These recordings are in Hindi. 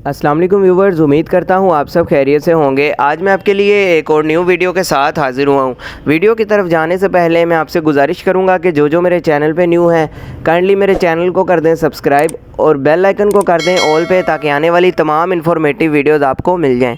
अस्सलाम वालेकुम व्यूवर्स, उम्मीद करता हूँ आप सब खैरियत से होंगे। आज मैं आपके लिए एक और न्यू वीडियो के साथ हाज़िर हुआ हूँ। वीडियो की तरफ जाने से पहले मैं आपसे गुजारिश करूँगा कि जो मेरे चैनल पे न्यू हैं काइंडली मेरे चैनल को कर दें सब्सक्राइब और बेल आइकन को कर दें ऑल पे, ताकि आने वाली तमाम इन्फॉर्मेटिव वीडियोज़ आपको मिल जाएँ।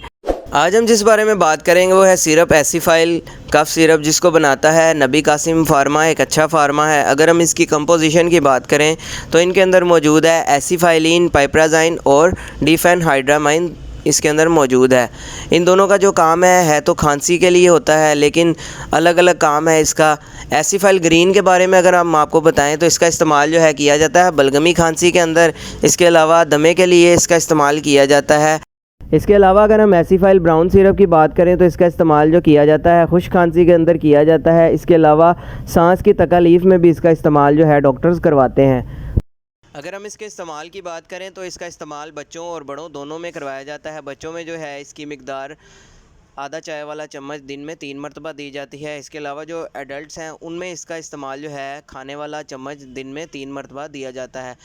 आज हम जिस बारे में बात करेंगे वो है सिरप एसीफाइल कफ सिरप, जिसको बनाता है नबी कासिम फार्मा, एक अच्छा फार्मा है। अगर हम इसकी कंपोजिशन की बात करें तो इनके अंदर मौजूद है एसीफाइलिन, पाइपराजाइन और डिफेनहाइड्रामाइन इसके अंदर मौजूद है। इन दोनों का जो काम है तो खांसी के लिए होता है, लेकिन अलग अलग काम है इसका। एसीफाइल ग्रीन के बारे में अगर हम आपको बताएं तो इसका इस्तेमाल जो है किया जाता है बलगमी खांसी के अंदर। इसके अलावा दमे के लिए इसका इस्तेमाल किया जाता है। इसके अलावा अगर हम एसीफाइल ब्राउन सिरप की बात करें तो इसका इस्तेमाल जो किया जाता है खुश्क खांसी के अंदर किया जाता है। इसके अलावा सांस की तकलीफ़ में भी इसका इस्तेमाल जो है डॉक्टर्स करवाते हैं। अगर हम इसके इस्तेमाल की बात करें तो इसका इस्तेमाल बच्चों और बड़ों दोनों में करवाया जाता है। बच्चों में जो है इसकी मिकदार आधा चाय वाला चम्मच दिन में 3 मरतबा दी जाती है। इसके अलावा जो एडल्ट्स हैं उनमें इसका इस्तेमाल जो है खाने वाला चम्मच दिन में 3 मरतबा दिया जाता है।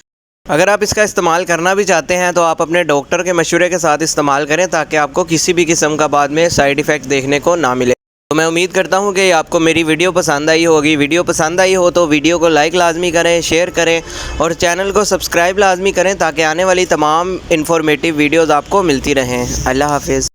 अगर आप इसका इस्तेमाल करना भी चाहते हैं तो आप अपने डॉक्टर के मशवरे के साथ इस्तेमाल करें, ताकि आपको किसी भी किस्म का बाद में साइड इफ़ेक्ट देखने को ना मिले। तो मैं उम्मीद करता हूं कि आपको मेरी वीडियो पसंद आई होगी। वीडियो पसंद आई हो तो वीडियो को लाइक लाजमी करें, शेयर करें और चैनल को सब्सक्राइब लाजमी करें, ताकि आने वाली तमाम इन्फॉर्मेटिव वीडियोज़ आपको मिलती रहें। अल्लाह हाफिज़।